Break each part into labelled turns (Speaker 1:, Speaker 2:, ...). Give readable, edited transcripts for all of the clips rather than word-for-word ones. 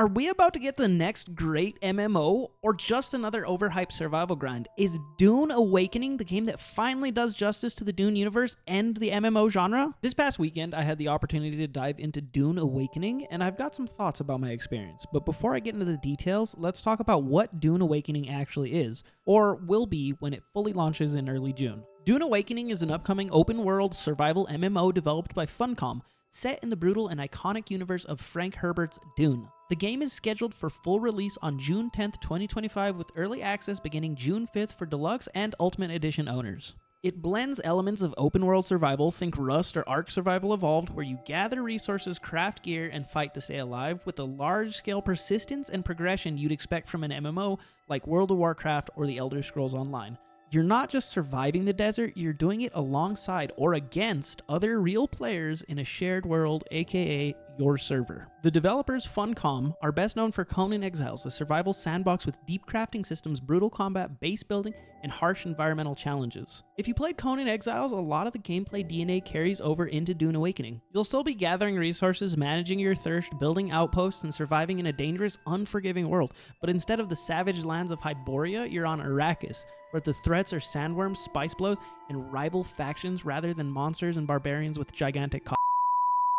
Speaker 1: Are we about to get the next great MMO, or just another overhyped survival grind? Is Dune Awakening the game that finally does justice to the Dune universe and the MMO genre? This past weekend, I had the opportunity to dive into Dune Awakening, and I've got some thoughts about my experience. But before I get into the details, let's talk about what Dune Awakening actually is, or will be when it fully launches in early June. Dune Awakening is an upcoming open-world survival MMO developed by Funcom, set in the brutal and iconic universe of Frank Herbert's Dune. The game is scheduled for full release on June 10th, 2025, with early access beginning June 5th for Deluxe and Ultimate Edition owners. It blends elements of open-world survival, think Rust or Ark Survival Evolved, where you gather resources, craft gear, and fight to stay alive, with the large-scale persistence and progression you'd expect from an MMO like World of Warcraft or The Elder Scrolls Online. You're not just surviving the desert, you're doing it alongside or against other real players in a shared world, aka your server. The developers, Funcom, are best known for Conan Exiles, a survival sandbox with deep crafting systems, brutal combat, base building, and harsh environmental challenges. If you played Conan Exiles, a lot of the gameplay DNA carries over into Dune Awakening. You'll still be gathering resources, managing your thirst, building outposts, and surviving in a dangerous, unforgiving world, but instead of the savage lands of Hyboria, you're on Arrakis, where the threats are sandworms, spice blows, and rival factions rather than monsters and barbarians with gigantic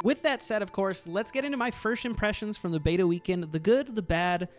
Speaker 1: With that said, of course, let's get into my first impressions from the beta weekend, the good, the bad,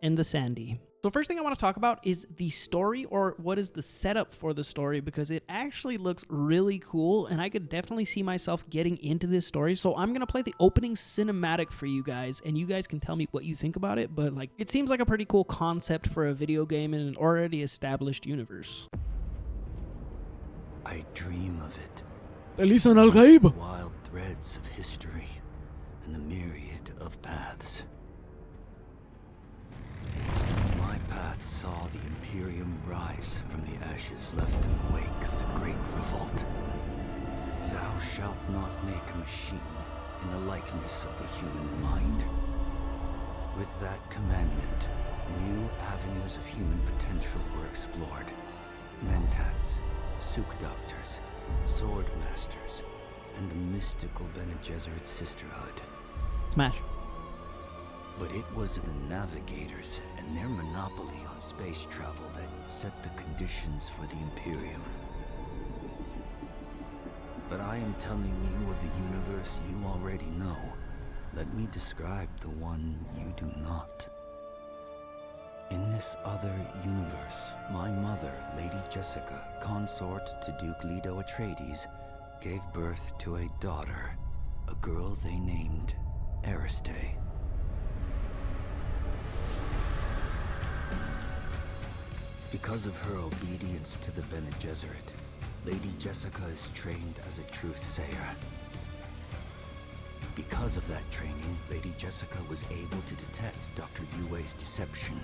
Speaker 1: and the sandy. So first thing I want to talk about is the story, or what is the setup for the story, because it actually looks really cool, and I could definitely see myself getting into this story. So I'm going to play the opening cinematic for you guys, and you guys can tell me what you think about it, but like, it seems like a pretty cool concept for a video game in an already established universe.
Speaker 2: I dream of it.
Speaker 3: Wild
Speaker 2: Threads of history and the myriad of paths. My path saw the Imperium rise from the ashes left in the wake of the Great Revolt. Thou shalt not make a machine in the likeness of the human mind. With that commandment, new avenues of human potential were explored. Mentats, Suk Doctors, Sword Masters, and the mystical Bene Gesserit Sisterhood.
Speaker 1: Smash.
Speaker 2: But it was the Navigators and their monopoly on space travel that set the conditions for the Imperium. But I am telling you of the universe you already know. Let me describe the one you do not. In this other universe, my mother, Lady Jessica, consort to Duke Leto Atreides, gave birth to a daughter, a girl they named Ariste. Because of her obedience to the Bene Gesserit, Lady Jessica is trained as a truth-sayer. Because of that training, Lady Jessica was able to detect Dr. Yue's deception.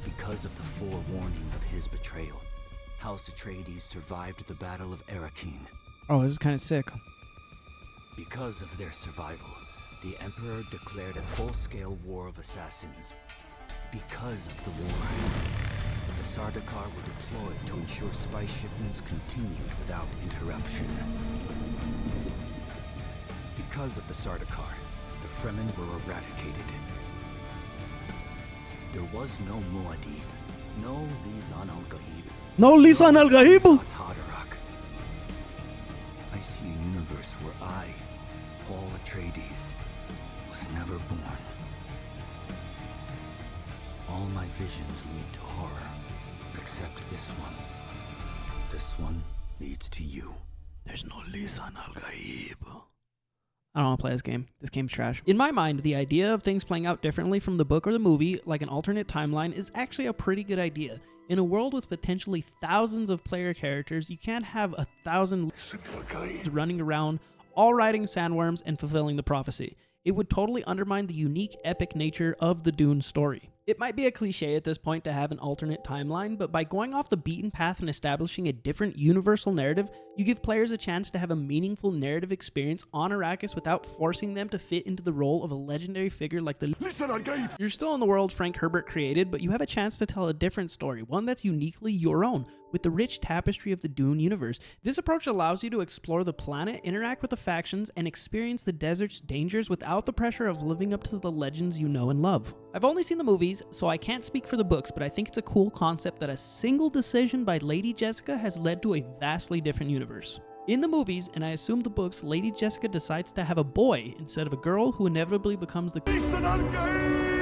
Speaker 2: Because of the forewarning of his betrayal, House Atreides survived the Battle of Arrakis.
Speaker 1: Oh, this is kind of sick.
Speaker 2: Because of their survival, the Emperor declared a full-scale war of assassins. Because of the war, the Sardaukar were deployed to ensure spice shipments continued without interruption. Because of the Sardaukar, the Fremen were eradicated. There was no Muad'Dib, no Lisan al-Gaib.
Speaker 3: No Lisan al-Gaib!
Speaker 2: Haderach. I see a universe where I, Paul Atreides, was never born. All my visions lead to horror, except this one. This one leads to you.
Speaker 1: There's no Lisan al-Gaib. I don't want to play this game. This game's trash. In my mind, the idea of things playing out differently from the book or the movie, like an alternate timeline, is actually a pretty good idea. In a world with potentially thousands of player characters, you can't have 1,000 running around, all riding sandworms and fulfilling the prophecy. It would totally undermine the unique, epic nature of the Dune story. It might be a cliche at this point to have an alternate timeline, but by going off the beaten path and establishing a different universal narrative, you give players a chance to have a meaningful narrative experience on Arrakis without forcing them to fit into the role of a legendary figure like the
Speaker 3: Listen, Al-Gaib!
Speaker 1: You're still in the world Frank Herbert created, but you have a chance to tell a different story, one that's uniquely your own, with the rich tapestry of the Dune universe. This approach allows you to explore the planet, interact with the factions, and experience the desert's dangers without the pressure of living up to the legends you know and love. I've only seen the movies, so I can't speak for the books, but I think it's a cool concept that a single decision by Lady Jessica has led to a vastly different universe. In the movies, and I assume the books, Lady Jessica decides to have a boy instead of a girl who inevitably becomes the
Speaker 3: Listen, Al-Gaib!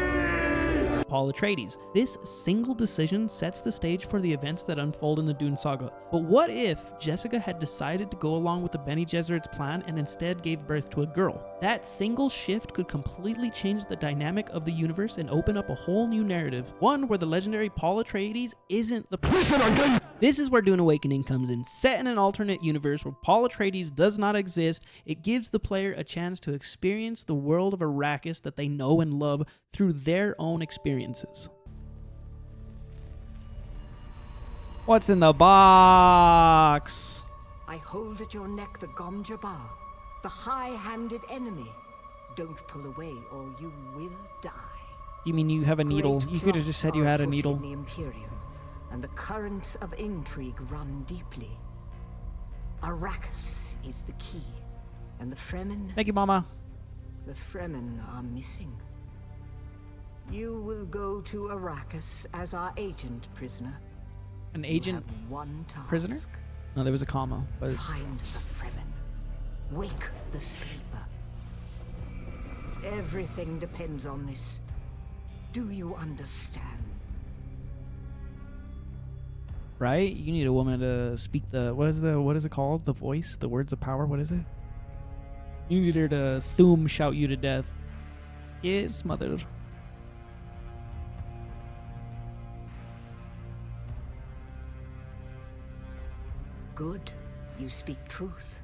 Speaker 1: Paul Atreides. This single decision sets the stage for the events that unfold in the Dune saga. But what if Jessica had decided to go along with the Bene Gesserit's plan and instead gave birth to a girl? That single shift could completely change the dynamic of the universe and open up a whole new narrative, one where the legendary Paul Atreides isn't the
Speaker 3: Listen, Al-Gaib!
Speaker 1: This is where Dune Awakening comes in. Set in an alternate universe where Paul Atreides does not exist, it gives the player a chance to experience the world of Arrakis that they know and love through their own experiences. What's in the box?
Speaker 4: I hold at your neck the Gom Jabbar, the high-handed enemy. Don't pull away or you will die.
Speaker 1: You mean you have a needle?
Speaker 4: Great
Speaker 1: You could have just said you had a
Speaker 4: plots are
Speaker 1: needle.
Speaker 4: afoot in the Imperium, and the currents of intrigue run deeply. Arrakis is the key, and the Fremen...
Speaker 1: Thank you, Mama.
Speaker 4: The Fremen are missing. You will go to Arrakis as our agent, prisoner.
Speaker 1: An
Speaker 4: You
Speaker 1: agent
Speaker 4: have one task.
Speaker 1: prisoner? No, there was a comma. But
Speaker 4: Find the Fremen. Wake the sleeper. Everything depends on this. Do you understand?
Speaker 1: right? You need a woman to speak what is it called? The voice? The words of power? What is it? You need her to Thum shout you to death. Yes, mother.
Speaker 4: Good, you speak truth.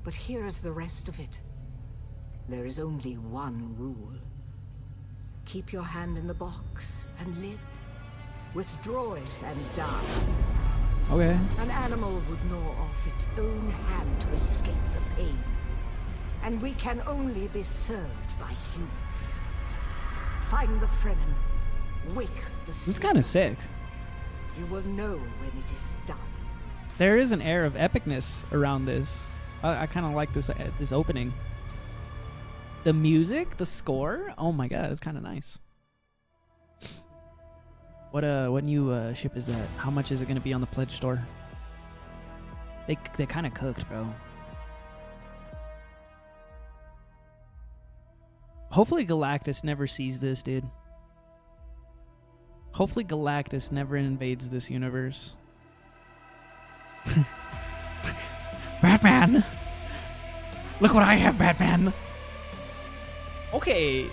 Speaker 4: But here is the rest of it. There is only one rule. Keep your hand in the box and live. Withdraw it and die.
Speaker 1: Okay.
Speaker 4: An animal would gnaw off its own hand to escape the pain. And we can only be served by humans. Find the Fremen. Wake the
Speaker 1: This is kind of sick.
Speaker 4: You will know when it is done.
Speaker 1: There is an air of epicness around this. I kind of like this opening. The music, the score. Oh my god, it's kind of nice. What new ship is that? How much is it going to be on the pledge store? They kind of cooked, bro. Hopefully Galactus never sees this, dude. Hopefully Galactus never invades this universe. Batman! Look what I have, Batman! Okay.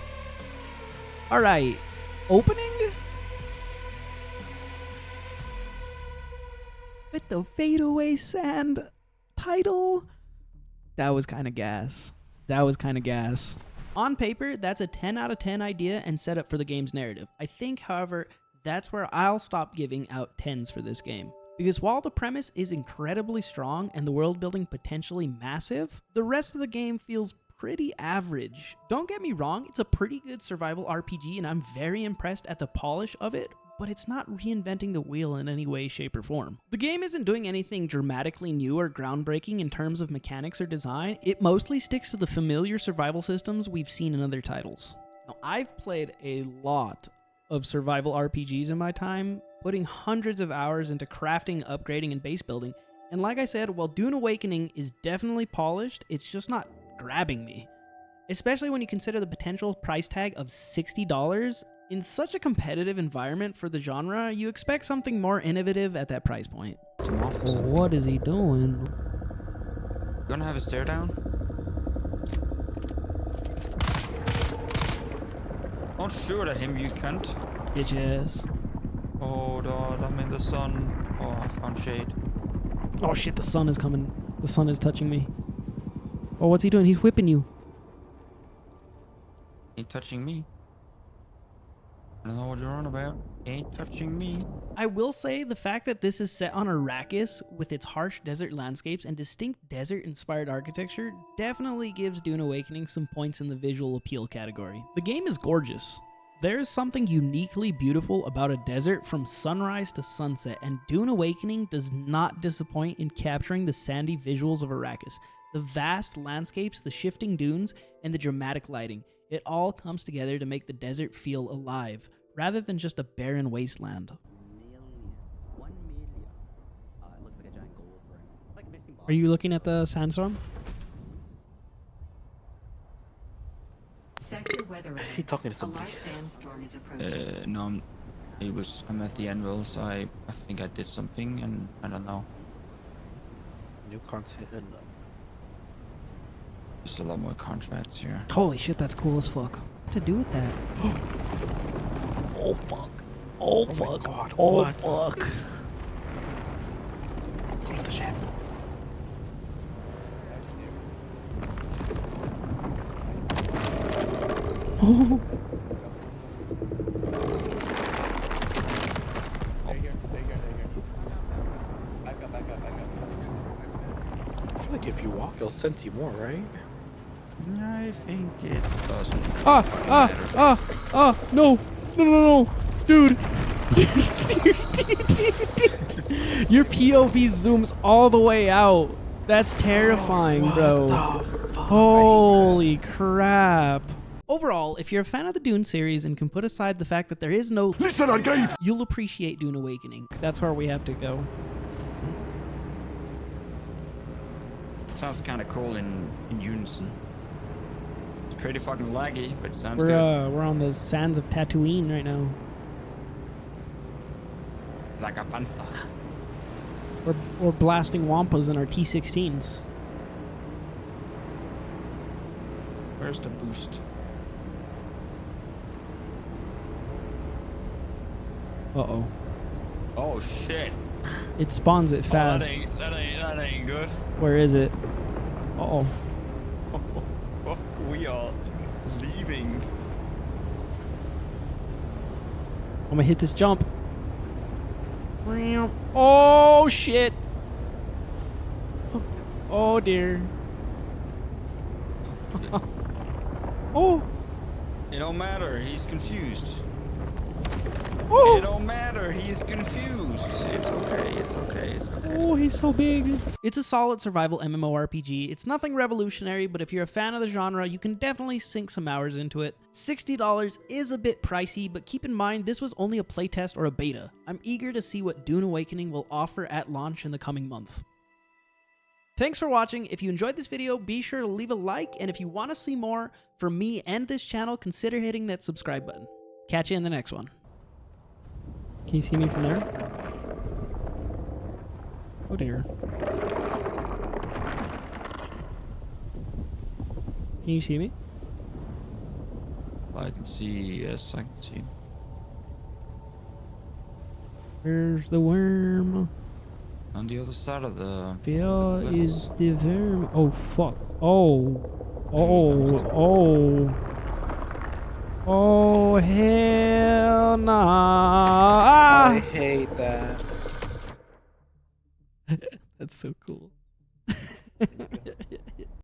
Speaker 1: Alright. Opening? With the fadeaway sand title? That was kind of gas. On paper, that's a 10 out of 10 idea and setup for the game's narrative. I think, however, that's where I'll stop giving out 10s for this game. Because while the premise is incredibly strong and the world building potentially massive, the rest of the game feels pretty average. Don't get me wrong, it's a pretty good survival RPG and I'm very impressed at the polish of it, but it's not reinventing the wheel in any way, shape, or form. The game isn't doing anything dramatically new or groundbreaking in terms of mechanics or design. It mostly sticks to the familiar survival systems we've seen in other titles. Now, I've played a lot of survival RPGs in my time, putting hundreds of hours into crafting, upgrading, and base building. And like I said, while Dune Awakening is definitely polished, it's just not grabbing me. Especially when you consider the potential price tag of $60. In such a competitive environment for the genre, you expect something more innovative at that price point. What is he doing?
Speaker 5: You wanna have a stare down? Don't shoot at him, you cunt.
Speaker 1: Bitches.
Speaker 5: Oh god, I'm in the sun. Oh, I found shade.
Speaker 1: Oh shit, the sun is coming. The sun is touching me. Oh, what's he doing? He's whipping you.
Speaker 5: He touching me. I don't know what you're on about. Ain't touching me.
Speaker 1: I will say the fact that this is set on Arrakis with its harsh desert landscapes and distinct desert-inspired architecture definitely gives Dune Awakening some points in the visual appeal category. The game is gorgeous. There is something uniquely beautiful about a desert from sunrise to sunset, and Dune Awakening does not disappoint in capturing the sandy visuals of Arrakis. The vast landscapes, the shifting dunes, and the dramatic lighting. It all comes together to make the desert feel alive, rather than just a barren wasteland. Are you looking at the sandstorm?
Speaker 6: Sector weather.
Speaker 7: He talking to
Speaker 6: A
Speaker 7: somebody.
Speaker 6: large sandstorm is approaching.
Speaker 5: No, I'm at the anvil, so I think I did something, and I don't know.
Speaker 7: New content and
Speaker 5: There's a lot more contracts here.
Speaker 1: Holy shit, that's cool as fuck. What to do with that? Oh fuck. Oh fuck.
Speaker 7: God,
Speaker 1: Oh
Speaker 7: what?
Speaker 1: fuck.
Speaker 7: What the shit?
Speaker 1: Oh.
Speaker 7: I feel like if you walk, it'll sense you more, right?
Speaker 5: I think it doesn't.
Speaker 1: No. No, no, no. Dude. Your POV zooms all the way out. That's terrifying, bro.
Speaker 7: What the fuck?
Speaker 1: Holy crap. Overall, if you're a fan of the Dune series and can put aside the fact that there is no
Speaker 3: Listen, Al-Gaib!
Speaker 1: you'll appreciate Dune Awakening. That's where we have to go.
Speaker 5: Sounds kind of cool in unison. It's pretty fucking laggy, but it sounds
Speaker 1: We're
Speaker 5: good.
Speaker 1: we're on the sands of Tatooine right now.
Speaker 5: Like a panther.
Speaker 1: We're blasting wampas in our T-16s.
Speaker 5: Where's the boost?
Speaker 1: Uh-oh.
Speaker 5: Oh shit!
Speaker 1: It spawns it fast.
Speaker 5: That ain't good.
Speaker 1: Where is it? Uh-oh.
Speaker 5: Fuck, we are leaving.
Speaker 1: I'm gonna hit this jump. Oh, shit. Oh, dear. Oh.
Speaker 5: It don't matter. He's confused.
Speaker 1: Oh.
Speaker 5: It don't matter. He's confused. It's okay. It's okay. It's okay.
Speaker 1: Oh, he's so big. It's a solid survival MMORPG. It's nothing revolutionary, but if you're a fan of the genre, you can definitely sink some hours into it. $60 is a bit pricey, but keep in mind this was only a playtest or a beta. I'm eager to see what Dune Awakening will offer at launch in the coming month. Thanks for watching. If you enjoyed this video, be sure to leave a like, and if you want to see more from me and this channel, consider hitting that subscribe button. Catch you in the next one. Can you see me from there? Oh dear. Can you see me?
Speaker 5: I can see. Yes, I can see.
Speaker 1: Where's the worm?
Speaker 5: On the other side of the.
Speaker 1: Where
Speaker 5: This
Speaker 1: is the worm? Oh fuck. Oh. Oh. Oh hell nah.
Speaker 7: I hate that.
Speaker 1: That's so cool.